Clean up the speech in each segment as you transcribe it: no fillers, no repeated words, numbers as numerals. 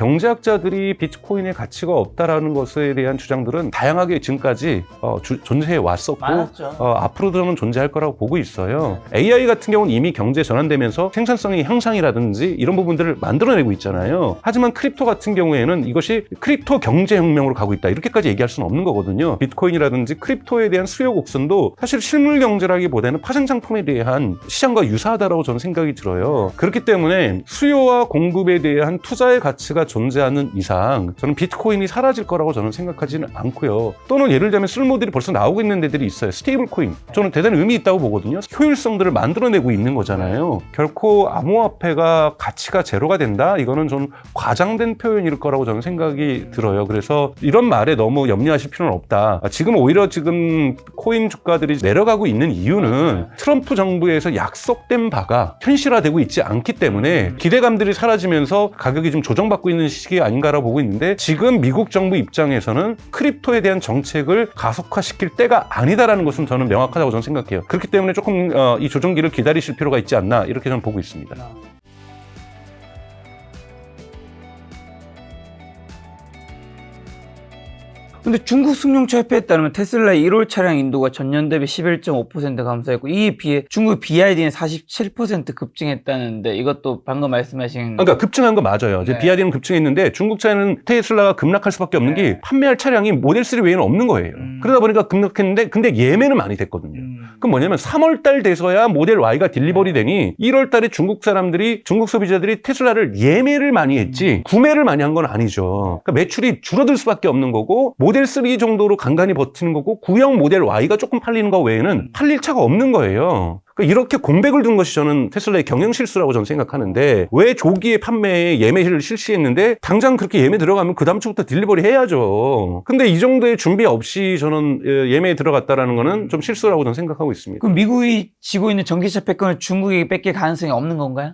경제학자들이 비트코인의 가치가 없다라는 것에 대한 주장들은 다양하게 지금까지 존재해 왔었고 앞으로도 존재할 거라고 보고 있어요. AI 같은 경우는 이미 경제 전환되면서 생산성의 향상이라든지 이런 부분들을 만들어내고 있잖아요. 하지만 크립토 같은 경우에는 이것이 크립토 경제혁명으로 가고 있다 이렇게까지 얘기할 수는 없는 거거든요. 비트코인이라든지 크립토에 대한 수요 곡선도 사실 실물 경제라기보다는 파생상품에 대한 시장과 유사하다라고 저는 생각이 들어요. 그렇기 때문에 수요와 공급에 대한 투자의 가치가 존재하는 이상 저는 비트코인이 사라질 거라고 저는 생각하지는 않고요. 또는 예를 들면 쓸모들이 벌써 나오고 있는 데들이 있어요. 스테이블 코인. 저는 대단히 의미 있다고 보거든요. 효율성들을 만들어내고 있는 거잖아요. 결코 암호화폐가 가치가 제로가 된다? 이거는 좀 과장된 표현일 거라고 저는 생각이 들어요. 그래서 이런 말에 너무 염려하실 필요는 없다. 지금 오히려 지금 코인 주가들이 내려가고 있는 이유는 트럼프 정부에서 약속된 바가 현실화되고 있지 않기 때문에 기대감들이 사라지면서 가격이 좀 조정받고 있는 시기 아닌가라고 보고 있는데 지금 미국 정부 입장에서는 크립토에 대한 정책을 가속화시킬 때가 아니다라는 것은 저는 명확하다고 저는 생각해요. 그렇기 때문에 조금 이 조정기를 기다리실 필요가 있지 않나 이렇게 저는 보고 있습니다. 근데 중국 승용차협회에 따르면 테슬라의 1월 차량 인도가 전년 대비 11.5% 감소했고 이에 비해 중국 BYD는 47% 급증했다는데 이것도 방금 말씀하신 그러니까 급증한 거 맞아요. 네. BYD는 급증했는데 중국 차는 테슬라가 급락할 수밖에 없는 게 판매할 차량이 모델 3 외에는 없는 거예요. 그러다 보니까 급락했는데 근데 예매는 많이 됐거든요. 그럼 뭐냐면 3월 달 돼서야 모델 Y가 딜리버리 되니 1월 달에 중국 소비자들이 테슬라를 예매를 많이 했지 구매를 많이 한 건 아니죠. 그러니까 매출이 줄어들 수밖에 없는 거고 모델 3 정도로 간간히 버티는 거고 구형 모델 Y가 조금 팔리는 거 외에는 팔릴 차가 없는 거예요. 이렇게 공백을 둔 것이 저는 테슬라의 경영 실수라고 저는 생각하는데 왜 조기에 판매에 예매를 실시했는데 당장 그렇게 예매 들어가면 그 다음 주부터 딜리버리 해야죠. 근데 이 정도의 준비 없이 저는 예매에 들어갔다라는 거는 좀 실수라고 저는 생각하고 있습니다. 그럼 미국이 지고 있는 전기차 패권을 중국이 뺏길 가능성이 없는 건가요?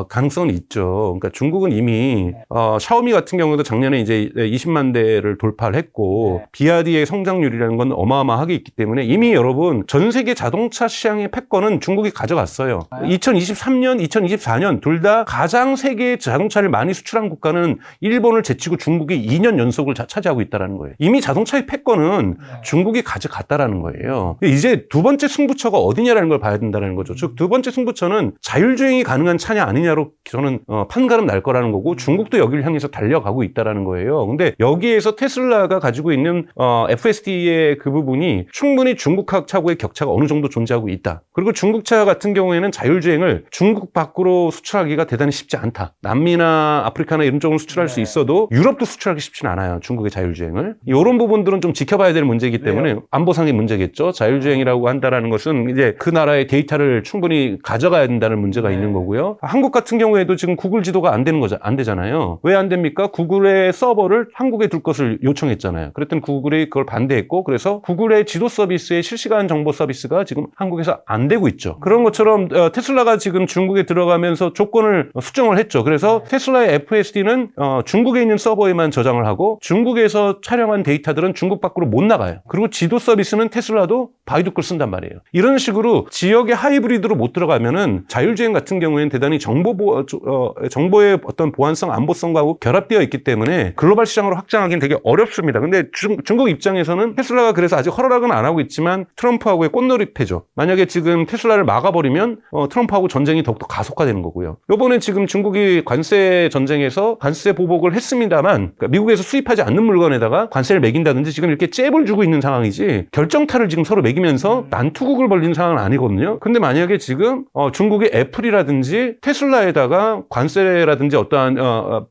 가능성은 있죠. 그러니까 중국은 이미 샤오미 같은 경우도 작년에 이제 20만 대를 돌파를 했고 BYD의 성장률이라는 건 어마어마하게 있기 때문에 이미 여러분 전 세계 자동차 시장의 패권은 중국이 가져갔어요. 2023년, 2024년 둘 다 가장 세계 자동차를 많이 수출한 국가는 일본을 제치고 중국이 2년 연속을 차지하고 있다는 거예요. 이미 자동차의 패권은 중국이 가져갔다라는 거예요. 이제 두 번째 승부처가 어디냐라는 걸 봐야 된다는 거죠. 즉 두 번째 승부처는 자율주행이 가능한 차냐 아니냐로 저는 판가름 날 거라는 거고 중국도 여기를 향해서 달려가고 있다는 거예요. 근데 여기에서 테슬라가 가지고 있는 FSD의 그 부분이 충분히 중국차하고의 격차가 어느 정도 존재하고 있다. 그리고 중국차 같은 경우에는 자율주행을 중국 밖으로 수출하기가 대단히 쉽지 않다. 남미나 아프리카나 이런 쪽으로 수출할 수 있어도 유럽도 수출하기 쉽지는 않아요. 중국의 자율주행을. 이런 부분들은 좀 지켜봐야 될 문제이기 때문에 안보상의 문제겠죠. 자율주행이라고 한다라는 것은 이제 그 나라의 데이터를 충분히 가져가야 된다는 문제가 있는 거고요. 한국 같은 경우에도 지금 구글 지도가 안 되잖아요. 왜 안 됩니까? 구글의 서버를 한국에 둘 것을 요청했잖아요. 그랬더니 구글이 그걸 반대했고 그래서 구글의 지도 서비스의 실시간 정보 서비스가 지금 한국에서 안 되고 있죠. 그런 것처럼 테슬라가 지금 중국에 들어가면서 조건을 수정을 했죠. 그래서 테슬라의 FSD는 중국에 있는 서버에만 저장을 하고 중국에서 촬영한 데이터들은 중국 밖으로 못 나가요. 그리고 지도 서비스는 테슬라도 바이두 걸 쓴단 말이에요. 이런 식으로 지역의 하이브리드로 못 들어가면은 자율주행 같은 경우에는 대단히 정보의 어떤 보안성, 안보성과 결합되어 있기 때문에 글로벌 시장으로 확장하기는 되게 어렵습니다. 근데 중국 입장에서는 테슬라가 그래서 아직 허락은 안 하고 있지만 트럼프하고의 꽃놀이패죠. 만약에 지금 테슬라를 막아버리면 트럼프하고 전쟁이 더욱더 가속화되는 거고요. 요번에 지금 중국이 관세 전쟁에서 관세 보복을 했습니다만 그러니까 미국에서 수입하지 않는 물건에다가 관세를 매긴다든지 지금 이렇게 잽을 주고 있는 상황이지 결정타를 지금 서로 매기면서 난투극을 벌리는 상황은 아니거든요. 근데 만약에 지금 중국의 애플이라든지 테슬라에다가 관세라든지 어떠한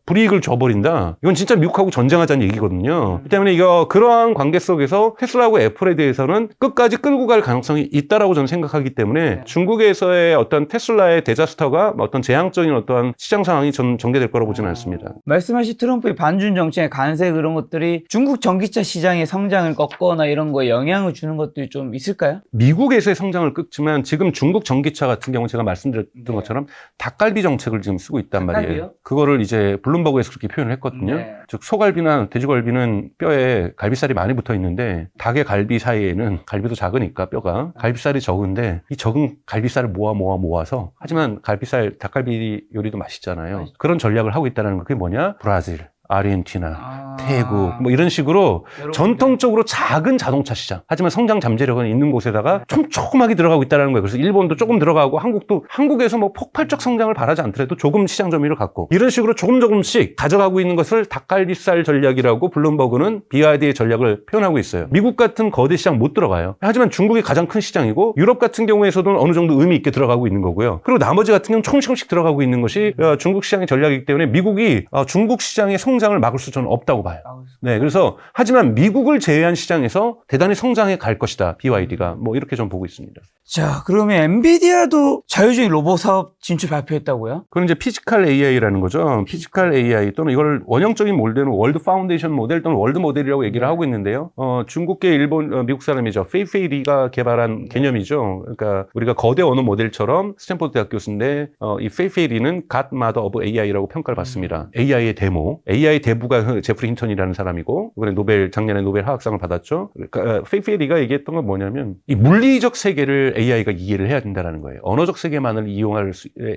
불이익을 줘버린다. 이건 진짜 미국하고 전쟁하자는 얘기거든요. 그렇기 때문에 그러한 관계 속에서 테슬라하고 애플에 대해서는 끝까지 끌고 갈 가능성이 있다라고 저는 생각하기 때문에 중국에서의 어떤 테슬라의 데자스터가 어떤 재앙적인 어떠한 시장 상황이 전 전개될 거라고 보지는 않습니다. 말씀하신 트럼프의 반중 정책의 관세 그런 것들이 중국 전기차 시장의 성장을 꺾거나 이런 거에 영향을 주는 것들이 좀 있을까요? 미국에서의 성장을 꺾지만 지금 중국 전기차 같은 경우는 제가 말씀드렸던 것처럼 닭갈비 정책을 지금 쓰고 있단 말이에요. 닭갈비요? 그거를 이제 블룸버그에서 그렇게 표현을 했거든요. 즉 소갈비나 돼지갈비는 뼈에 갈비살이 많이 붙어 있는데 닭의 갈비 사이에는 갈비도 작으니까 뼈가 갈비살이 적은데 이 적은 갈비살을 모아서 하지만 닭갈비 요리도 맛있잖아요. 그런 전략을 하고 있다는 거 그게 뭐냐? 브라질, 아르헨티나, 태국 뭐 이런 식으로 전통적으로 작은 자동차 시장 하지만 성장 잠재력은 있는 곳에다가 촘촘하게 들어가고 있다는 거예요. 그래서 일본도 조금 들어가고 한국도 한국에서 뭐 폭발적 성장을 바라지 않더라도 조금 시장 점유율을 갖고 이런 식으로 조금씩 가져가고 있는 것을 닭갈비살 전략이라고 블룸버그는 BYD의 전략을 표현하고 있어요. 미국 같은 거대 시장 못 들어가요. 하지만 중국이 가장 큰 시장이고 유럽 같은 경우에서도 어느 정도 의미 있게 들어가고 있는 거고요. 그리고 나머지 같은 경우는 조금씩 들어가고 있는 것이 중국 시장의 전략이기 때문에 미국이 중국 시장의 성장을 막을 수 저는 없다고 봐요. 네, 그래서 하지만 미국을 제외한 시장에서 대단히 성장해 갈 것이다. BYD가 뭐 이렇게 좀 보고 있습니다. 자, 그러면 엔비디아도 자율주행 로봇 사업 진출 발표했다고요? 그건 이제 피지컬 AI라는 거죠. 피지컬 AI 또는 이걸 원형적인 모델은 월드 파운데이션 모델 또는 월드 모델이라고 얘기를 하고 있는데요. 중국계 일본, 미국 사람이죠. 페이페이 리가 개발한 개념이죠. 그러니까 우리가 거대 언어 모델처럼 스탠포드 대학 교수인데 이 페이페이 리는 갓마더 오브 AI라고 평가를 받습니다. AI의 데모. AI 대부가 제프리 힌턴이라는 사람이고 이번에 작년에 노벨 화학상을 받았죠. 그러니까 페이페이 리가 얘기했던 건 뭐냐면 이 물리적 세계를 AI가 이해를 해야 된다는 거예요. 언어적 세계만을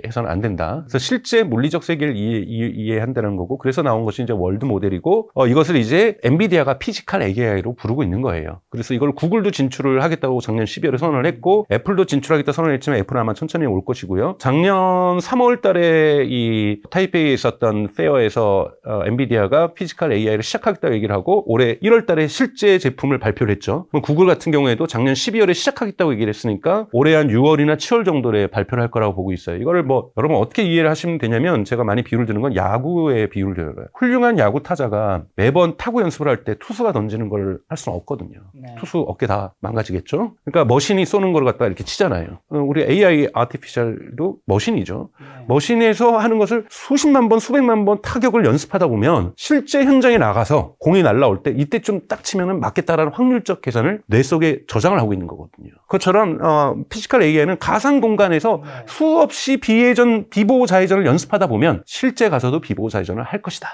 해서는 안 된다. 그래서 실제 물리적 세계를 이해한다는 거고 그래서 나온 것이 이제 월드 모델이고 이것을 이제 엔비디아가 피지컬 AI로 부르고 있는 거예요. 그래서 이걸 구글도 진출을 하겠다고 작년 12월에 선언을 했고 애플도 진출하겠다 선언을 했지만 애플은 아마 천천히 올 것이고요. 작년 3월 달에 이 타이페이에 있었던 페어에서 엔비디아가 피지컬 AI를 시작하겠다고 얘기를 하고 올해 1월 달에 실제 제품을 발표를 했죠. 구글 같은 경우에도 작년 12월에 시작하겠다고 얘기를 했으니까 올해 한 6월이나 7월 정도에 발표를 할 거라고 보고 있어요. 이거를 뭐 여러분 어떻게 이해를 하시면 되냐면 제가 많이 비유를 드는 건 야구의 비유를 드려요. 훌륭한 야구 타자가 매번 타구 연습을 할 때 투수가 던지는 걸 할 수는 없거든요. 네. 투수 어깨 다 망가지겠죠? 그러니까 머신이 쏘는 걸 갖다가 이렇게 치잖아요. 우리 AI 아티피셜도 머신이죠. 네. 머신에서 하는 것을 수십만 번, 수백만 번 타격을 연습하다 보면 실제 현장에 나가서 공이 날라올 때 이때 좀 딱 치면은 맞겠다라는 확률적 계산을 뇌 속에 저장을 하고 있는 거거든요. 그것처럼 피지컬 AI는 가상 공간에서 수없이 비보호 좌회전을 연습하다 보면 실제 가서도 비보호 좌회전을 할 것이다.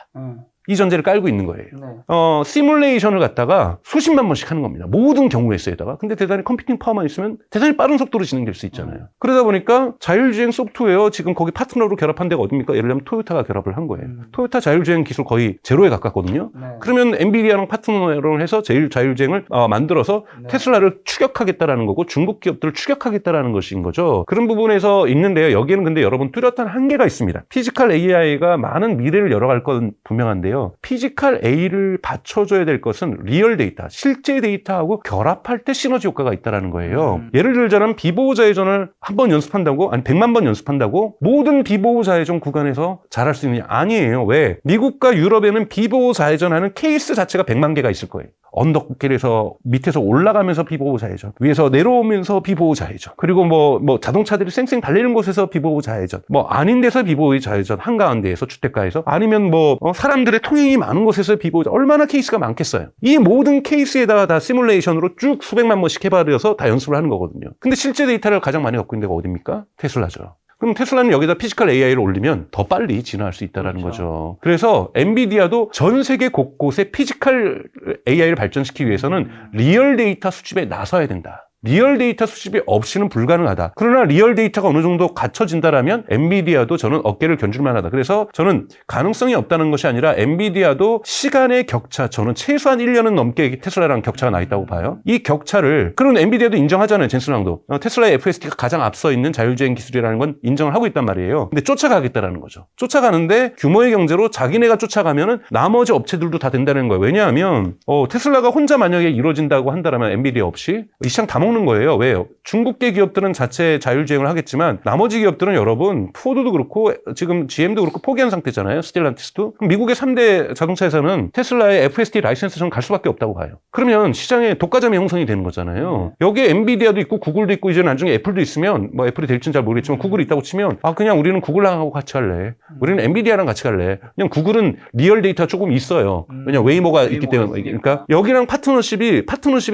이 전제를 깔고 있는 거예요. 네. 시뮬레이션을 갖다가 수십만 번씩 하는 겁니다. 모든 경우에서에다가. 근데 대단히 컴퓨팅 파워만 있으면 대단히 빠른 속도로 진행될 수 있잖아요. 그러다 보니까 자율주행 소프트웨어 지금 거기 파트너로 결합한 데가 어딥니까? 예를 들면 토요타가 결합을 한 거예요. 토요타 자율주행 기술 거의 제로에 가깝거든요. 네. 그러면 엔비디아랑 파트너로 해서 자율주행을 만들어서 테슬라를 추격하겠다라는 거고 중국 기업들을 추격하겠다라는 것인 거죠. 그런 부분에서 있는데요. 여기에는 근데 여러분 뚜렷한 한계가 있습니다. 피지컬 AI가 많은 미래를 열어갈 건 분명한데요. 피지컬 A를 받쳐줘야 될 것은 리얼 데이터, 실제 데이터하고 결합할 때 시너지 효과가 있다는 거예요. 예를 들자면 비보호 좌회전을 한 번 연습한다고, 아니 100만 번 연습한다고 모든 비보호 좌회전 구간에서 잘할 수 있느냐? 아니에요. 왜? 미국과 유럽에는 비보호 좌회전하는 케이스 자체가 100만 개가 있을 거예요. 언덕길에서 밑에서 올라가면서 비보호 좌회전, 위에서 내려오면서 비보호 좌회전, 그리고 뭐 자동차들이 쌩쌩 달리는 곳에서 비보호 좌회전, 뭐 아닌 데서 비보호 좌회전, 한가운데에서 주택가에서, 아니면 사람들의 통행이 많은 곳에서 비보호 좌회전, 얼마나 케이스가 많겠어요. 이 모든 케이스에다가 다 시뮬레이션으로 쭉 수백만 번씩 해버려서 다 연습을 하는 거거든요. 근데 실제 데이터를 가장 많이 갖고 있는 데가 어딥니까? 테슬라죠. 그럼 테슬라는 여기다 피지컬 AI를 올리면 더 빨리 진화할 수 있다는 거죠. 그래서 엔비디아도 전 세계 곳곳에 피지컬 AI를 발전시키기 위해서는 리얼 데이터 수집에 나서야 된다. 리얼 데이터 수집이 없이는 불가능하다. 그러나 리얼 데이터가 어느 정도 갖춰진다라면 엔비디아도 저는 어깨를 견줄 만하다. 그래서 저는 가능성이 없다는 것이 아니라 엔비디아도 시간의 격차, 저는 최소한 1년은 넘게 테슬라랑 격차가 나 있다고 봐요. 이 격차를, 그런 엔비디아도 인정하잖아요. 젠슨왕도. 테슬라의 FSD가 가장 앞서 있는 자율주행 기술이라는 건 인정을 하고 있단 말이에요. 근데 쫓아가겠다라는 거죠. 쫓아가는데 규모의 경제로 자기네가 쫓아가면은 나머지 업체들도 다 된다는 거예요. 왜냐하면 테슬라가 혼자 만약에 이루어진다고 한다면 엔비디아 없이 이 시장 다 먹는 거예요. 왜요? 중국계 기업들은 자체 자율주행을 하겠지만 나머지 기업들은 여러분 포드도 그렇고 지금 GM도 그렇고 포기한 상태잖아요. 스텔란티스도. 그럼 미국의 3대 자동차 회사는 테슬라의 FSD 라이센스 좀 갈 수밖에 없다고 봐요. 그러면 시장에 독과점이 형성이 되는 거잖아요. 여기에 엔비디아도 있고 구글도 있고 이제 나중에 애플도 있으면 애플이 될지는 잘 모르겠지만 구글이 있다고 치면 그냥 우리는 구글랑하고 같이 갈래. 우리는 엔비디아랑 같이 갈래. 그냥 구글은 리얼 데이터 조금 있어요. 왜냐면 웨이모가 있기 때문에. 그러니까 여기랑 파트너십이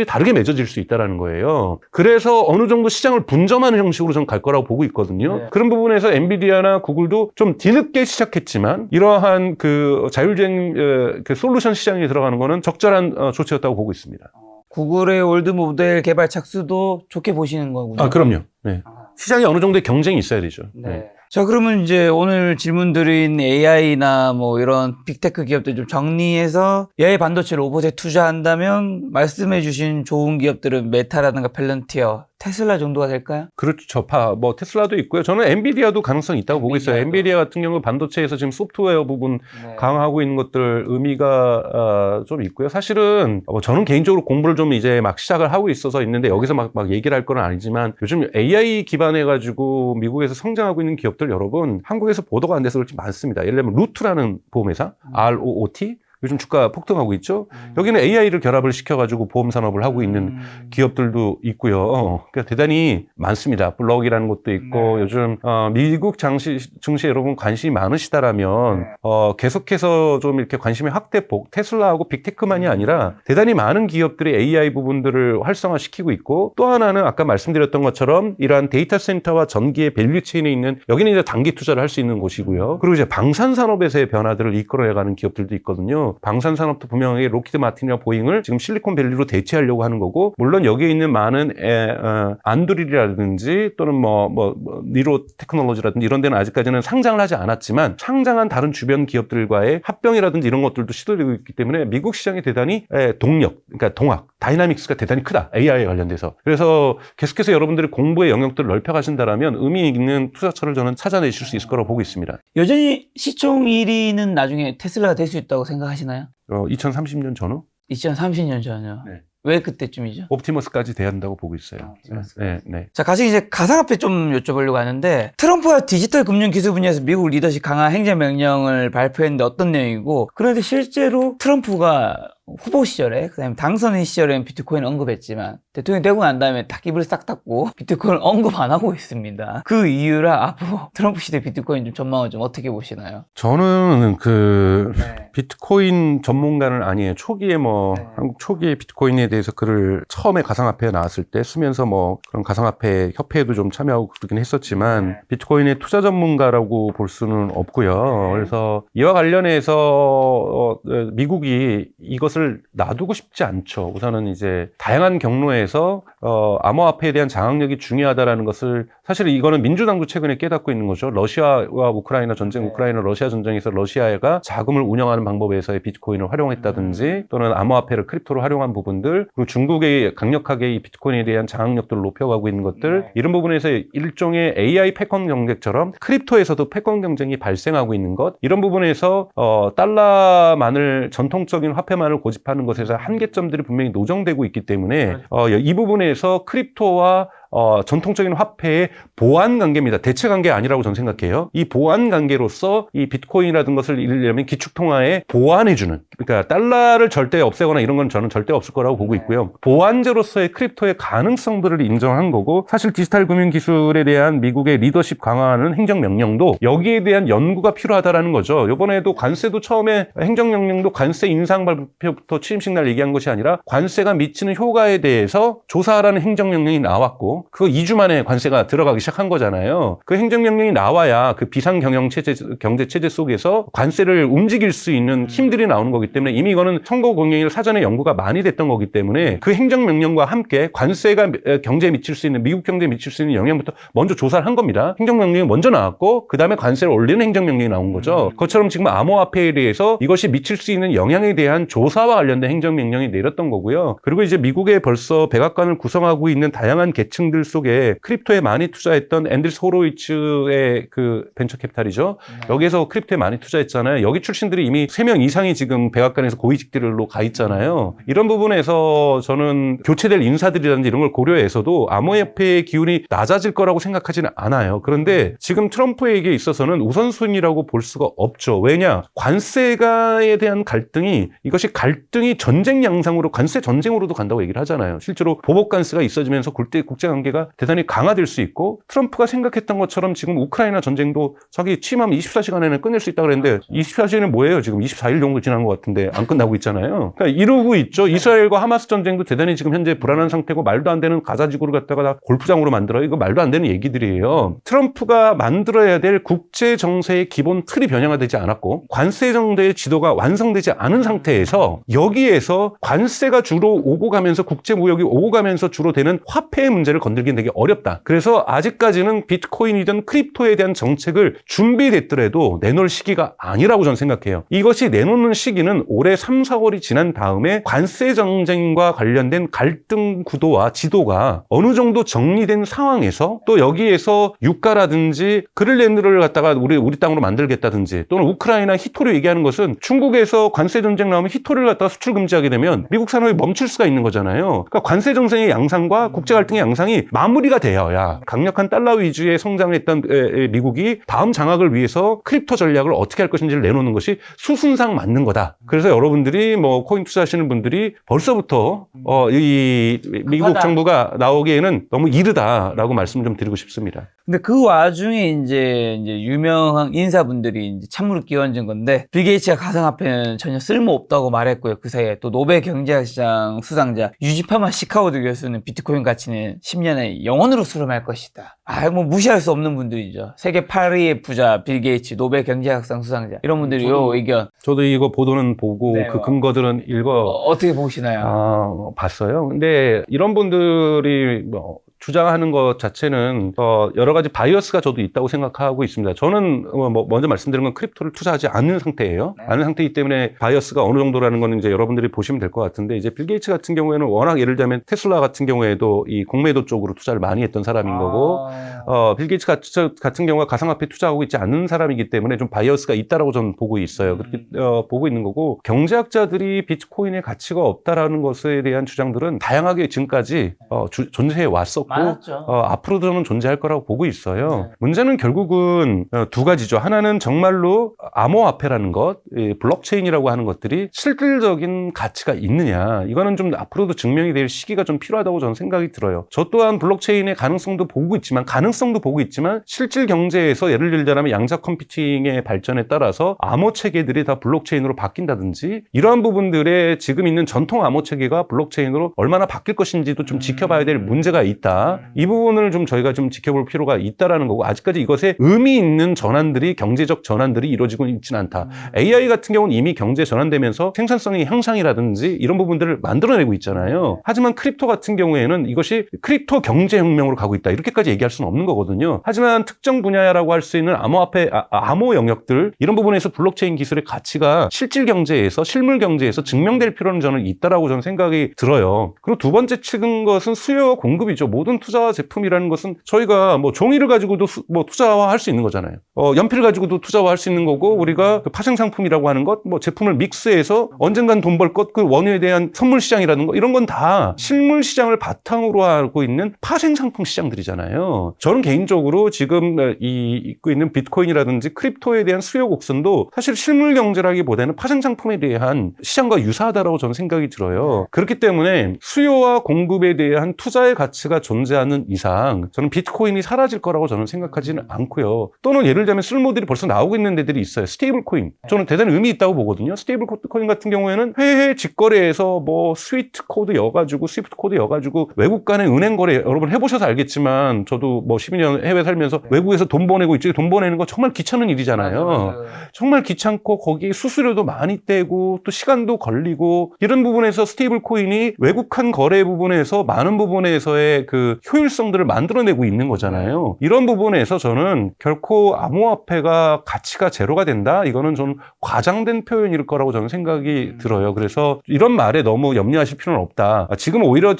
다르게 맺어질 수 있다는 거예요. 그래서 어느 정도 시장을 분점하는 형식으로 전 갈 거라고 보고 있거든요. 네. 그런 부분에서 엔비디아나 구글도 좀 뒤늦게 시작했지만 이러한 그 자율주행 솔루션 시장에 들어가는 거는 적절한 조치였다고 보고 있습니다. 구글의 월드 모델 개발 착수도 좋게 보시는 거군요. 그럼요. 네. 시장에 어느 정도의 경쟁이 있어야 되죠. 네. 네. 자, 그러면 이제 오늘 질문 드린 AI나 뭐 이런 빅테크 기업들 좀 정리해서 AI 반도체 로봇에 투자한다면 말씀해 주신 좋은 기업들은 메타라든가 펠런티어, 테슬라 정도가 될까요? 그렇죠. 뭐 테슬라도 있고요. 저는 엔비디아도 가능성이 있다고 보고 있어요. 엔비디아 같은 경우 반도체에서 지금 소프트웨어 부분 강화하고 있는 것들 의미가 좀 있고요. 사실은 저는 개인적으로 공부를 좀 이제 막 시작을 하고 있어서 있는데 여기서 막 얘기를 할 건 아니지만 요즘 AI 기반해가지고 미국에서 성장하고 있는 기업들 여러분 한국에서 보도가 안 돼서 그렇지 많습니다. 예를 들면 루트라는 보험회사, ROOT 요즘 주가 폭등하고 있죠. 여기는 AI를 결합을 시켜가지고 보험 산업을 하고 있는 기업들도 있고요. 그러니까 대단히 많습니다. 블럭이라는 것도 있고 요즘 미국 증시에 여러분 관심이 많으시다라면 계속해서 좀 이렇게 관심의 확대폭 테슬라하고 빅테크만이 아니라 대단히 많은 기업들이 AI 부분들을 활성화시키고 있고 또 하나는 아까 말씀드렸던 것처럼 이러한 데이터 센터와 전기의 밸류체인에 있는 여기는 이제 단기 투자를 할 수 있는 곳이고요. 그리고 이제 방산 산업에서의 변화들을 이끌어내가는 기업들도 있거든요. 방산 산업도 분명히 로키드 마틴이나 보잉을 지금 실리콘밸리로 대체하려고 하는 거고 물론 여기에 있는 많은 안드릴이라든지 또는 니로 테크놀로지라든지 이런 데는 아직까지는 상장을 하지 않았지만 상장한 다른 주변 기업들과의 합병이라든지 이런 것들도 시도되고 있기 때문에 미국 시장이 대단히 그러니까 동학, 다이나믹스가 대단히 크다. AI에 관련돼서. 그래서 계속해서 여러분들이 공부의 영역들을 넓혀가신다라면 의미 있는 투자처를 저는 찾아내실 수 있을 거라고 보고 있습니다. 여전히 시총 1위는 나중에 테슬라가 될 수 있다고 생각하시나요? 2030년 전후? 2030년 전후요. 네. 왜 그때쯤이죠? 옵티머스까지 돼야 한다고 보고 있어요. 네. 자, 가서 이제 가상화폐 좀 여쭤보려고 하는데 트럼프가 디지털 금융 기술 분야에서 미국 리더십 강화 행정명령을 발표했는데 어떤 내용이고 그런데 실제로 트럼프가 후보 시절에 그다음에 당선 시절에는 비트코인 언급했지만 대통령이 되고 난 다음에 딱 입을 싹 닫고 비트코인을 언급 안 하고 있습니다. 그 이유라 앞으로 트럼프 시대 비트코인 좀 전망을 좀 어떻게 보시나요? 저는 비트코인 전문가는 아니에요. 초기에 한국 초기에 비트코인에 대해서 글을 처음에 가상화폐가 나왔을 때 쓰면서 그런 가상화폐 협회에도 좀 참여하고 그러긴 했었지만 비트코인의 투자 전문가라고 볼 수는 없고요. 그래서 이와 관련해서 미국이 이것을 놔두고 싶지 않죠. 우선은 이제 다양한 경로에서 암호화폐에 대한 장악력이 중요하다라는 것을 사실 이거는 민주당도 최근에 깨닫고 있는 거죠. 러시아와 우크라이나 전쟁, 우크라이나 러시아 전쟁에서 러시아가 자금을 운영하는 방법에서의 비트코인을 활용했다든지 또는 암호화폐를 크립토로 활용한 부분들 그리고 중국이 강력하게 이 비트코인에 대한 장악력들을 높여가고 있는 것들 이런 부분에서 일종의 AI 패권 경쟁처럼 크립토에서도 패권 경쟁이 발생하고 있는 것 이런 부분에서 달러만을 전통적인 화폐만을 고집하는 것에서 한계점들이 분명히 노정되고 있기 때문에 이 부분에서 크립토와 전통적인 화폐의 보완 관계입니다. 대체 관계 아니라고 저는 생각해요. 이 보완 관계로서 이 비트코인이라든 것을 이르려면 기축통화에 보완해주는 그러니까 달러를 절대 없애거나 이런 건 저는 절대 없을 거라고 보고 있고요. 보완제로서의 크립토의 가능성들을 인정한 거고 사실 디지털 금융 기술에 대한 미국의 리더십 강화하는 행정명령도 여기에 대한 연구가 필요하다라는 거죠. 이번에도 관세도 처음에 행정명령도 관세 인상 발표부터 취임식 날 얘기한 것이 아니라 관세가 미치는 효과에 대해서 조사하라는 행정명령이 나왔고 그거 2주 만에 관세가 들어가기 시작한 거잖아요. 그 행정명령이 나와야 그 비상경제체제 속에서 관세를 움직일 수 있는 힘들이 나오는 거기 때문에 이미 이거는 선거 공약일 사전에 연구가 많이 됐던 거기 때문에 그 행정명령과 함께 관세가 경제에 미칠 수 있는 미국 경제에 미칠 수 있는 영향부터 먼저 조사를 한 겁니다. 행정명령이 먼저 나왔고 그 다음에 관세를 올리는 행정명령이 나온 거죠. 그것처럼 지금 암호화폐에 대해서 이것이 미칠 수 있는 영향에 대한 조사와 관련된 행정명령이 내렸던 거고요. 그리고 이제 미국에 벌써 백악관을 구성하고 있는 다양한 계층 들 속에 크립토에 많이 투자했던 앤드리스 호로위츠의 그 벤처 캐피탈이죠. 여기에서 크립토에 많이 투자했잖아요. 여기 출신들이 이미 3명 이상이 지금 백악관에서 고위직들로 가 있잖아요. 이런 부분에서 저는 교체될 인사들이라든지 이런 걸 고려해서도 암호화폐의 기운이 낮아질 거라고 생각하지는 않아요. 그런데 지금 트럼프에게 있어서는 우선순위라고 볼 수가 없죠. 왜냐? 관세가에 대한 갈등이 이것이 갈등이 전쟁 양상으로 관세 전쟁으로도 간다고 얘기를 하잖아요. 실제로 보복 관세가 있어지면서 국제관계가 대단히 강화될 수 있고 트럼프가 생각했던 것처럼 지금 우크라이나 전쟁도 자기 취임하면 24시간에는 끝낼 수 있다고 그랬는데 24시간은 뭐예요? 지금 24일 정도 지난 것 같은데 안 끝나고 있잖아요. 그러니까 이러고 있죠. 이스라엘과 하마스 전쟁도 대단히 지금 현재 불안한 상태고 말도 안 되는 가자지구를 갖다가 다 골프장으로 만들어요. 이거 말도 안 되는 얘기들이에요. 트럼프가 만들어야 될 국제 정세의 기본 틀이 변형화되지 않았고 관세 정도의 지도가 완성되지 않은 상태에서 여기에서 관세가 주로 오고 가면서 국제 무역이 오고 가면서 주로 되는 화폐의 문제를 건들긴 되게 어렵다. 그래서 아직까지는 비트코인이든 크립토에 대한 정책을 준비됐더라도 내놓을 시기가 아니라고 저는 생각해요. 이것이 내놓는 시기는 올해 3, 4월이 지난 다음에 관세 정쟁과 관련된 갈등 구도와 지도가 어느 정도 정리된 상황에서 또 여기에서 유가라든지 그린랜드를 갖다가 우리 땅으로 만들겠다든지 또는 우크라이나 히토류 얘기하는 것은 중국에서 관세 전쟁 나오면 히토류를 갖다가 수출 금지하게 되면 미국 산업이 멈출 수가 있는 거잖아요. 그러니까 관세 정쟁의 양상과 국제 갈등의 양상이 마무리가 되어야 강력한 달러 위주의 성장을 했던 미국이 다음 장악을 위해서 크립토 전략을 어떻게 할 것인지를 내놓는 것이 수순상 맞는 거다. 그래서 여러분들이 뭐 코인 투자하시는 분들이 벌써부터 이 미국 급하다. 정부가 나오기에는 너무 이르다라고 말씀 좀 드리고 싶습니다. 근데 그 와중에 이제 유명한 인사분들이 이제 찬물을 끼얹은 건데, 빌 게이츠가 가상화폐는 전혀 쓸모없다고 말했고요. 그 사이에 또 노벨 경제학상 수상자 유지파마 시카고드 교수는 비트코인 가치는 10년에 영원으로 수렴할 것이다. 뭐 무시할 수 없는 분들이죠. 세계 8위의 부자 빌 게이츠, 노벨 경제학상 수상자, 이런 분들이 요 의견. 저도 이거 보도는 보고 네, 그 근거들은 어떻게 보시나요? 봤어요. 근데 이런 분들이 뭐 주장하는 것 자체는 여러 가지 바이어스가 저도 있다고 생각하고 있습니다. 저는 먼저 말씀드린 건 크립토를 투자하지 않는 상태예요. 네. 않는 상태이기 때문에 바이어스가 어느 정도라는 거는 이제 여러분들이 보시면 될 것 같은데, 이제 빌 게이츠 같은 경우에는 워낙 예를 들면 테슬라 같은 경우에도 이 공매도 쪽으로 투자를 많이 했던 사람인 거고, 빌 게이츠 같은 경우가 가상화폐 투자하고 있지 않는 사람이기 때문에 좀 바이어스가 있다라고 저는 보고 있어요. 그렇게 보고 있는 거고, 경제학자들이 비트코인의 가치가 없다라는 것에 대한 주장들은 다양하게 지금까지 존재해 왔었고, 많았죠. 앞으로도 저는 존재할 거라고 보고 있어요. 네. 문제는 결국은 두 가지죠. 하나는 정말로 암호화폐라는 것, 블록체인이라고 하는 것들이 실질적인 가치가 있느냐. 이거는 좀 앞으로도 증명이 될 시기가 좀 필요하다고 저는 생각이 들어요. 저 또한 블록체인의 가능성도 보고 있지만 실질 경제에서 예를 들자면 양자 컴퓨팅의 발전에 따라서 암호 체계들이 다 블록체인으로 바뀐다든지, 이러한 부분들에 지금 있는 전통 암호 체계가 블록체인으로 얼마나 바뀔 것인지도 좀 지켜봐야 될 문제가 있다. 이 부분을 좀 저희가 좀 지켜볼 필요가 있다라는 거고, 아직까지 이것에 의미 있는 전환들이, 경제적 전환들이 이루어지고 있지는 않다. AI 같은 경우는 이미 경제 전환되면서 생산성의 향상이라든지 이런 부분들을 만들어내고 있잖아요. 하지만 크립토 같은 경우에는 이것이 크립토 경제혁명으로 가고 있다, 이렇게까지 얘기할 수는 없는 거거든요. 하지만 특정 분야라고 할 수 있는 암호화폐, 암호 영역들, 이런 부분에서 블록체인 기술의 가치가 실질 경제에서, 실물 경제에서 증명될 필요는 저는 있다라고 저는 생각이 들어요. 그리고 두 번째 측은 것은 수요와 공급이죠. 모든 투자 제품이라는 것은 저희가 뭐 종이를 가지고도 투자화할 수 있는 거잖아요. 연필을 가지고도 투자화할 수 있는 거고, 우리가 그 파생 상품이라고 하는 것, 제품을 믹스해서 언젠간 돈 벌 것, 그 원유에 대한 선물 시장이라는 거, 이런 건 다 실물 시장을 바탕으로 하고 있는 파생 상품 시장들이잖아요. 저는 개인적으로 지금 있고 있는 비트코인이라든지 크립토에 대한 수요 곡선도 사실 실물 경제라기보다는 파생 상품에 대한 시장과 유사하다라고 저는 생각이 들어요. 그렇기 때문에 수요와 공급에 대한 투자의 가치가 존재하는 이상 저는 비트코인이 사라질 거라고 저는 생각하지는 않고요. 또는 예를 들면 쓸모들이 벌써 나오고 있는 데들이 있어요. 스테이블 코인. 저는 대단히 의미 있다고 보거든요. 스테이블 코인 같은 경우에는 해외 직거래에서 스위프트 코드 여가지고 외국 간의 은행 거래, 여러분 해보셔서 알겠지만, 저도 12년 해외 살면서 외국에서 돈 보내고 이쪽에 돈 보내는 거 정말 귀찮은 일이잖아요. 맞아요. 정말 귀찮고 거기 수수료도 많이 떼고 또 시간도 걸리고, 이런 부분에서 스테이블 코인이 외국한 거래 부분에서 많은 부분에서의 그 효율성들을 만들어내고 있는 거잖아요. 이런 부분에서 저는 결코 암호화폐가 가치가 제로가 된다? 이거는 좀 과장된 표현일 거라고 저는 생각이 들어요. 그래서 이런 말에 너무 염려하실 필요는 없다. 지금 오히려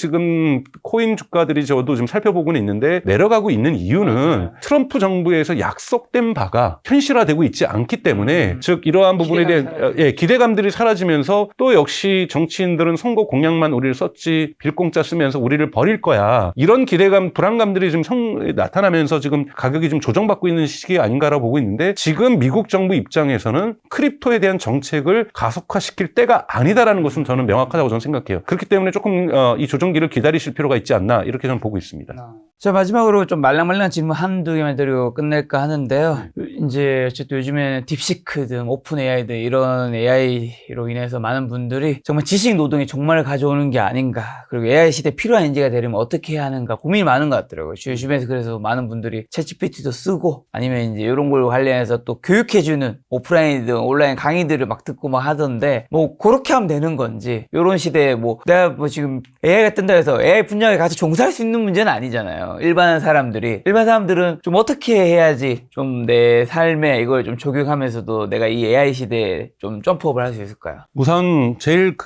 코인 주가들이 저도 지금 살펴보고는 있는데 내려가고 있는 이유는 트럼프 정부에서 약속된 바가 현실화되고 있지 않기 때문에, 즉 이러한 부분에 대한 기대감들이 사라지면서 또 역시 정치인들은 선거 공약만 우리를 썼지 빌공짜 쓰면서 우리를 버릴 거야, 이런 기대감, 불안감들이 지금 나타나면서 지금 가격이 좀 조정받고 있는 시기 아닌가라고 보고 있는데, 지금 미국 정부 입장에서는 크립토에 대한 정책을 가속화시킬 때가 아니다라는 것은 저는 명확하다고 저는 생각해요. 그렇기 때문에 조금 이 조정기를 기다리실 필요가 있지 않나, 이렇게 저는 보고 있습니다. 자, 마지막으로 좀 말랑말랑한 질문 한두 개만 드리고 끝낼까 하는데요. 이제 어쨌든 요즘에는 딥시크 등 오픈 AI 등 이런 AI로 인해서 많은 분들이 정말 지식 노동의 종말을 가져오는 게 아닌가, 그리고 AI 시대 필요한 인재가 되려면 어떻게 해야 하는가 고민이 많은 것 같더라고요. 주변에서 그래서 많은 분들이 챗GPT도 쓰고, 아니면 이제 이런 걸 관련해서 또 교육해주는 오프라인이든 온라인 강의들을 막 듣고 막 하던데, 그렇게 하면 되는 건지, 이런 시대에 내가 지금 AI가 뜬다 해서 AI 분야에 가서 종사할 수 있는 문제는 아니잖아요. 있잖아요. 일반 사람들은 좀 어떻게 해야지 좀 내 삶에 이걸 좀 적용하면서도 내가 이 AI 시대에 좀 점프업을 할 수 있을까요? 우선 제일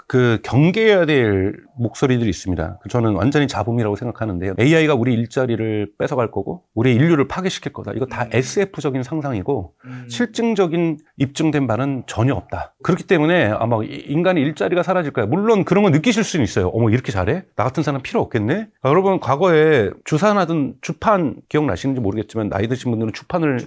경계해야 될 목소리들이 있습니다. 저는 완전히 잡음이라고 생각하는데요. AI가 우리 일자리를 뺏어갈 거고 우리 인류를 파괴시킬 거다. 이거 다 SF적인 상상이고 실증적인 입증된 바는 전혀 없다. 그렇기 때문에 아마 인간의 일자리가 사라질 거야. 물론 그런 거 느끼실 수는 있어요. 어머 이렇게 잘해? 나 같은 사람 필요 없겠네? 여러분 과거에 주산하던 주판 기억나시는지 모르겠지만 나이 드신 분들은 주판을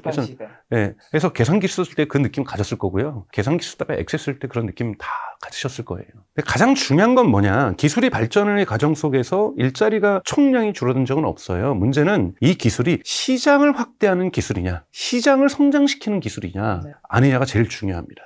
해서 계산기 쓸 때 그 느낌 가졌을 거고요. 계산기 쓰다가 엑셀 쓸 때 그런 느낌 다 가지셨을 거예요. 근데 가장 중요한 건 뭐냐? 기술이 발전의 과정 속에서 일자리가 총량이 줄어든 적은 없어요. 문제는 이 기술이 시장을 확대하는 기술이냐, 시장을 성장시키는 기술이냐, 아니냐가 제일 중요합니다.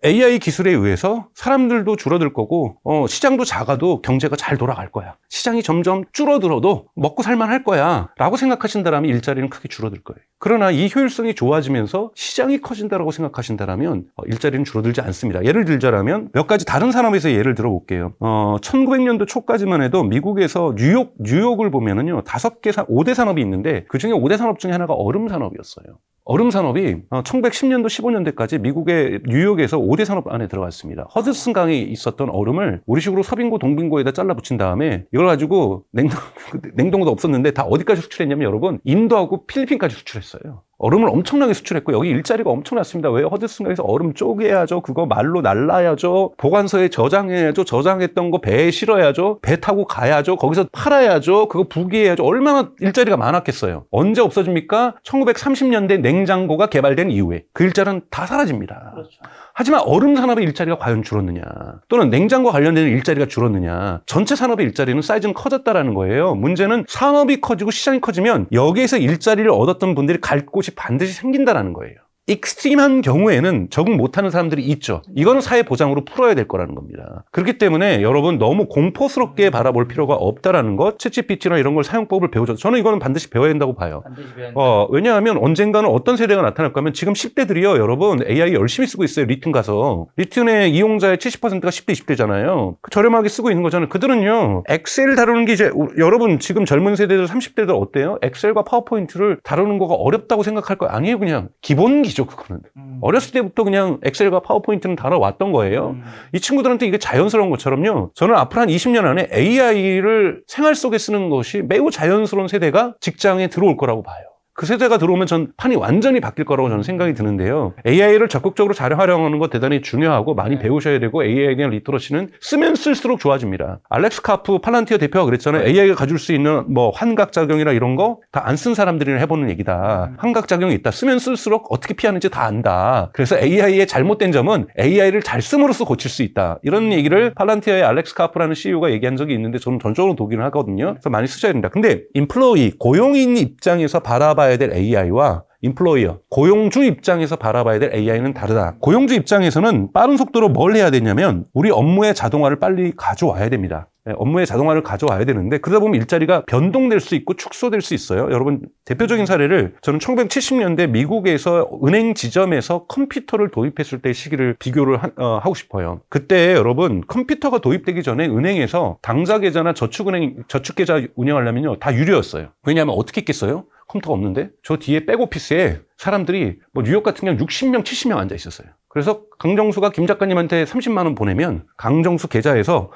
AI 기술에 의해서 사람들도 줄어들 거고 시장도 작아도 경제가 잘 돌아갈 거야. 시장이 점점 줄어들어도 먹고 살만 할 거야 라고 생각하신다면 일자리는 크게 줄어들 거예요. 그러나 이 효율성이 좋아지면서 시장이 커진다라고 생각하신다면 일자리는 줄어들지 않습니다. 예를 들자면 몇 가지 다른 산업에서 예를 들어볼게요. 1900년도 초까지만 해도 미국에서 뉴욕을 보면은요 5대 산업이 있는데 그 중에 5대 산업 중에 하나가 얼음 산업이었어요. 얼음 산업이 1910년도 15년대까지 미국의 뉴욕에서 5대 산업 안에 들어갔습니다. 허드슨 강에 있었던 얼음을 우리식으로 서빙고 동빙고에다 잘라 붙인 다음에 이걸 가지고 냉동고도 없었는데 다 어디까지 수출했냐면 여러분 인도하고 필리핀까지 수출했어요. 얼음을 엄청나게 수출했고 여기 일자리가 엄청났습니다. 왜? 허드슨강에서 얼음 쪼개야죠. 그거 말로 날라야죠. 보관소에 저장해야죠. 저장했던 거 배에 실어야죠. 배 타고 가야죠. 거기서 팔아야죠. 그거 부기해야죠. 얼마나 일자리가 많았겠어요. 언제 없어집니까? 1930년대 냉장고가 개발된 이후에 그 일자리는 다 사라집니다. 그렇죠. 하지만 얼음 산업의 일자리가 과연 줄었느냐 또는 냉장고 관련된 일자리가 줄었느냐 전체 산업의 일자리는 사이즈는 커졌다라는 거예요. 문제는 산업이 커지고 시장이 커지면 여기에서 일자리를 얻었던 분들이 갈 곳이 반드시 생긴다라는 거예요. 익스트림한 경우에는 적응 못하는 사람들이 있죠. 이거는 사회 보장으로 풀어야 될 거라는 겁니다. 그렇기 때문에 여러분 너무 공포스럽게 바라볼 필요가 없다라는 것. 챗GPT나 이런 걸 사용법을 배우죠. 저는 이거는 반드시 배워야 된다고 봐요. 왜냐하면 언젠가는 어떤 세대가 나타날까 하면 지금 10대들이요. 여러분 AI 열심히 쓰고 있어요. 리튼 가서. 리튼의 이용자의 70%가 10대, 20대잖아요. 저렴하게 쓰고 있는 거잖아요. 그들은요. 엑셀 다루는 게 이제 여러분 지금 젊은 세대들 30대들 어때요? 엑셀과 파워포인트를 다루는 거가 어렵다고 생각할 거 아니에요. 그냥 기본기 그거는. 어렸을 때부터 그냥 엑셀과 파워포인트는 다뤄왔던 거예요. 이 친구들한테 이게 자연스러운 것처럼요. 저는 앞으로 한 20년 안에 AI를 생활 속에 쓰는 것이 매우 자연스러운 세대가 직장에 들어올 거라고 봐요. 그 세대가 들어오면 전 판이 완전히 바뀔 거라고 저는 생각이 드는데요. AI를 적극적으로 잘 활용하는 거 대단히 중요하고 많이 배우셔야 되고 AI에 대한 리터러시는 쓰면 쓸수록 좋아집니다. 알렉스 카프 팔란티어 대표가 그랬잖아요. AI가 가질 수 있는 뭐 환각작용이나 이런 거 다 안 쓴 사람들이랑 해보는 얘기다. 환각작용이 있다. 쓰면 쓸수록 어떻게 피하는지 다 안다. 그래서 AI의 잘못된 점은 AI를 잘 씀으로써 고칠 수 있다. 이런 얘기를 팔란티어의 알렉스 카프라는 CEO가 얘기한 적이 있는데 저는 전적으로 동의를 하거든요. 그래서 많이 쓰셔야 된다. 근데 고용인 입장에서 바라봐야 될 AI와 인플로이어, 고용주 입장에서 바라봐야 될 AI는 다르다. 고용주 입장에서는 빠른 속도로 뭘 해야 되냐면 우리 업무의 자동화를 빨리 가져와야 됩니다. 업무의 자동화를 가져와야 되는데 그러다 보면 일자리가 변동될 수 있고 축소될 수 있어요. 여러분 대표적인 사례를 저는 1970년대 미국에서 은행 지점에서 컴퓨터를 도입했을 때 시기를 비교를 하고 싶어요. 그때 여러분 컴퓨터가 도입되기 전에 은행에서 당사계좌나 저축계좌 운영하려면요 다 유료였어요. 왜냐하면 어떻게 했겠어요? 컴퓨터가 없는데 저 뒤에 백오피스에 사람들이 뭐 뉴욕 같은 경우 60명, 70명 앉아 있었어요. 그래서 강정수가 김 작가님한테 30만 원 보내면 강정수 계좌에서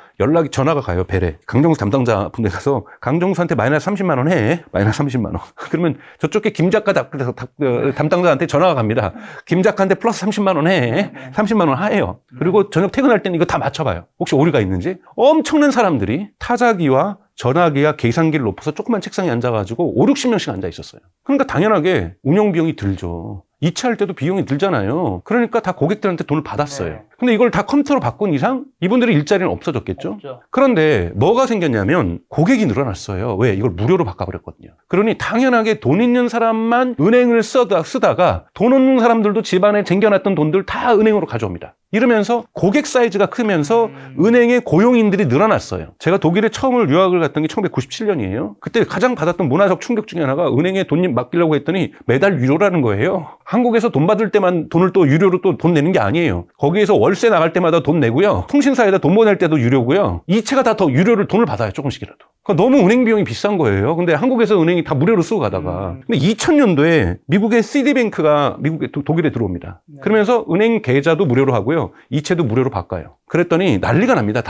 전화가 가요. 벨에. 강정수 담당자 분들 가서 강정수한테 마이너스 30만 원 해. 마이너스 30만 원. 그러면 저쪽에 김 작가 담당자한테 전화가 갑니다. 김 작가한테 플러스 30만 원 해. 30만 원 하예요. 그리고 저녁 퇴근할 때는 이거 다 맞춰봐요. 혹시 오류가 있는지. 엄청난 사람들이 타자기와 전화기와 계산기를 놓고서 조그만 책상에 앉아가지고 5, 60명씩 앉아 있었어요. 그러니까 당연하게 운영 비용이 들죠. 이체할 때도 비용이 들잖아요. 그러니까 다 고객들한테 돈을 받았어요. 네. 근데 이걸 다 컴퓨터로 바꾼 이상 이분들의 일자리는 없어졌겠죠? 없죠. 그런데 뭐가 생겼냐면 고객이 늘어났어요. 왜? 이걸 무료로 바꿔버렸거든요. 그러니 당연하게 돈 있는 사람만 은행을 쓰다가 돈 없는 사람들도 집안에 쟁겨놨던 돈들 다 은행으로 가져옵니다. 이러면서 고객 사이즈가 크면서 은행의 고용인들이 늘어났어요. 제가 독일에 처음으로 유학을 갔던 게 1997년이에요. 그때 가장 받았던 문화적 충격 중에 하나가 은행에 돈 맡기려고 했더니 매달 유료라는 거예요. 한국에서 돈 받을 때만 돈을 또 유료로 또 돈 내는 게 아니에요. 거기에서 월세 나갈 때마다 돈 내고요. 통신사에다 돈 보낼 때도 유료고요. 이체가 다 더 유료를 돈을 받아요. 조금씩이라도. 그러니까 너무 은행 비용이 비싼 거예요. 근데 한국에서 은행이 다 무료로 쓰고 가다가. 근데 2000년도에 미국의 시디뱅크가 독일에 들어옵니다. 그러면서 은행 계좌도 무료로 하고요. 이체도 무료로 바꿔요. 그랬더니 난리가 납니다.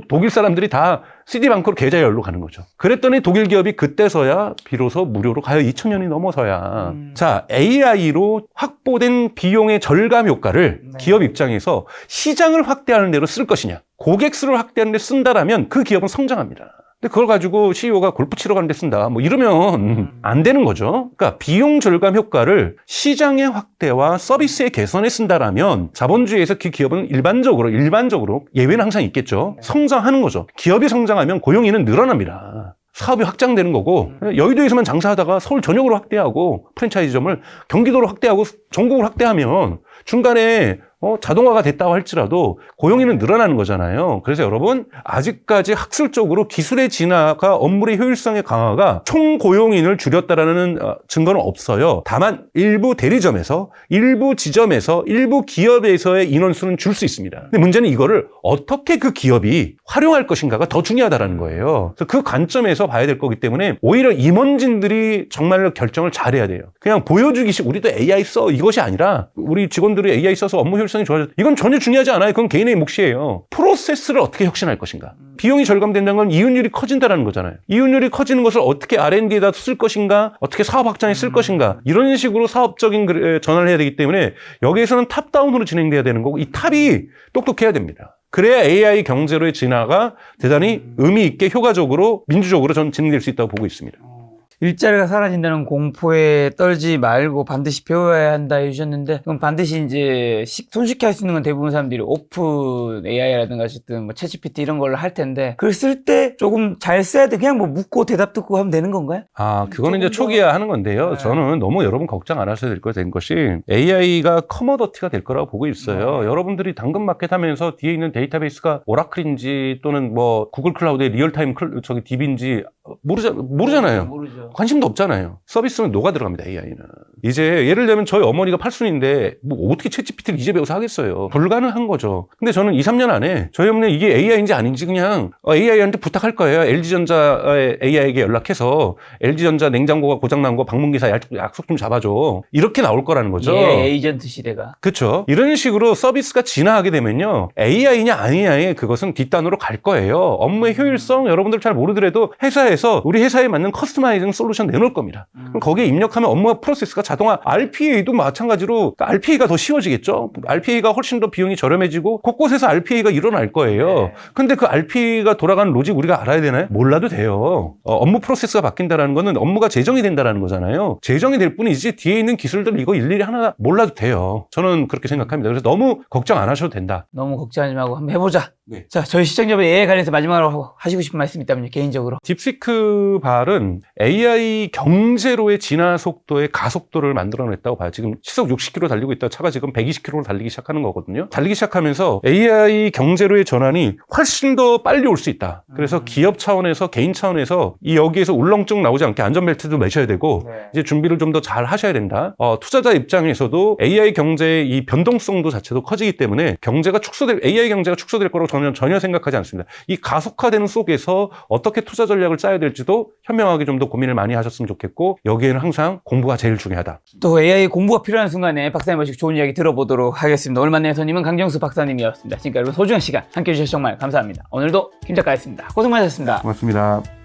독일 사람들이 다 시디뱅크로 계좌 열로 가는 거죠. 그랬더니 독일 기업이 그때서야 비로소 무료로 가요. 2000년이 넘어서야. 자, AI로 확보된 비용의 절감 효과를 기업 입장에서 시장을 확대하는 데로 쓸 것이냐, 고객 수를 확대하는 데 쓴다라면 그 기업은 성장합니다. 근데 그걸 가지고 CEO가 골프 치러 가는 데 쓴다. 뭐 이러면 안 되는 거죠. 그러니까 비용 절감 효과를 시장의 확대와 서비스의 개선에 쓴다라면 자본주의에서 그 기업은 일반적으로 예외는 항상 있겠죠. 성장하는 거죠. 기업이 성장하면 고용인은 늘어납니다. 사업이 확장되는 거고 여의도에서만 장사하다가 서울 전역으로 확대하고 프랜차이즈점을 경기도로 확대하고 전국으로 확대하면 중간에 자동화가 됐다고 할지라도 고용인은 늘어나는 거잖아요. 그래서 여러분 아직까지 학술적으로 기술의 진화가 업무의 효율성의 강화가 총 고용인을 줄였다라는 증거는 없어요. 다만 일부 대리점에서, 일부 지점에서, 일부 기업에서의 인원수는 줄 수 있습니다. 근데 문제는 이거를 어떻게 그 기업이 활용할 것인가가 더 중요하다는 거예요. 그래서 그 관점에서 봐야 될 거기 때문에 오히려 임원진들이 정말로 결정을 잘해야 돼요. 그냥 보여주기식 우리도 AI 써 이것이 아니라 우리 직원들이 AI 써서 업무 효율성이 좋아져. 이건 전혀 중요하지 않아요. 그건 개인의 몫이에요. 프로세스를 어떻게 혁신할 것인가. 비용이 절감된다는 건 이윤율이 커진다는 거잖아요. 이윤율이 커지는 것을 어떻게 R&D에다 쓸 것인가, 어떻게 사업 확장에 쓸 것인가, 이런 식으로 사업적인 전환을 해야 되기 때문에 여기에서는 탑다운으로 진행돼야 되는 거고 이 탑이 똑똑해야 됩니다. 그래야 AI 경제로의 진화가 대단히 의미 있게 효과적으로 민주적으로 전 진행될 수 있다고 보고 있습니다. 일자리가 사라진다는 공포에 떨지 말고 반드시 배워야 한다 해주셨는데, 그럼 반드시 이제 손쉽게 할 수 있는 건 대부분 사람들이 오픈 AI라든가 어쨌든 뭐 챗GPT 이런 걸로 할 텐데, 그걸 쓸 때 조금 잘 써야 돼. 그냥 뭐 묻고 대답 듣고 하면 되는 건가요? 그거는 이제 초기화 하는 건데요. 네. 저는 너무 여러분 걱정 안 하셔도 될 거 된 것이 AI가 커머더티가 될 거라고 보고 있어요. 여러분들이 당근마켓 하면서 뒤에 있는 데이터베이스가 오라클인지 또는 뭐 구글 클라우드의 리얼타임 DB인지 모르잖아요. 모르죠. 관심도 없잖아요. 서비스는 녹아 들어갑니다, AI는. 이제 예를 들면 저희 어머니가 팔순인데 뭐 어떻게 챗GPT를 이제 배워서 하겠어요. 불가능한 거죠. 근데 저는 2, 3년 안에 저희 어머니 이게 AI인지 아닌지 그냥 AI한테 부탁할 거예요. LG전자의 AI에게 연락해서 LG전자 냉장고가 고장난 거 방문기사 약속 좀 잡아줘. 이렇게 나올 거라는 거죠. 예, 에이전트 시대가. 그렇죠. 이런 식으로 서비스가 진화하게 되면요. AI냐 아니냐에 그것은 뒷단으로 갈 거예요. 업무의 효율성 여러분들 잘 모르더라도 회사에서 우리 회사에 맞는 커스터마이징 솔루션 내놓을 겁니다. 그럼 거기에 입력하면 업무와 프로세스가 자동화, RPA도 마찬가지로 RPA가 더 쉬워지겠죠. RPA가 훨씬 더 비용이 저렴해지고 곳곳에서 RPA가 일어날 거예요. 근데 그 RPA가 돌아가는 로직 우리가 알아야 되나요? 몰라도 돼요. 업무 프로세스가 바뀐다는 거는 업무가 재정이 된다는 거잖아요. 재정이 될 뿐이지 뒤에 있는 기술들 이거 일일이 하나 몰라도 돼요. 저는 그렇게 생각합니다. 그래서 너무 걱정 안 하셔도 된다. 너무 걱정하지 말고 한번 해보자. 네. 자, 저희 시청자분 AI 관련해서 마지막으로 하시고 싶은 말씀 있다면요, 개인적으로. 딥시크 발은 AI 경제로의 진화 속도의 가속도를 만들어냈다고 봐요. 지금 시속 60km 달리고 있다 차가 지금 120km로 달리기 시작하는 거거든요. 달리기 시작하면서 AI 경제로의 전환이 훨씬 더 빨리 올 수 있다. 그래서 기업 차원에서 개인 차원에서 여기에서 울렁증 나오지 않게 안전벨트도 매셔야 되고 이제 준비를 좀 더 잘 하셔야 된다. 투자자 입장에서도 AI 경제의 이 변동성도 자체도 커지기 때문에 AI 경제가 축소될 거라고 저는 전혀 생각하지 않습니다. 이 가속화되는 속에서 어떻게 투자 전략을 짜야 될지도 현명하게 좀 더 고민을 많이 하셨으면 좋겠고 여기에는 항상 공부가 제일 중요하다. 또 AI 공부가 필요한 순간에 박사님 모시고 좋은 이야기 들어보도록 하겠습니다. 오늘 만난 손님은 강정수 박사님이었습니다. 지금까지 여러분 소중한 시간 함께해 주셔서 정말 감사합니다. 오늘도 김 작가였습니다. 고생 많으셨습니다. 고맙습니다.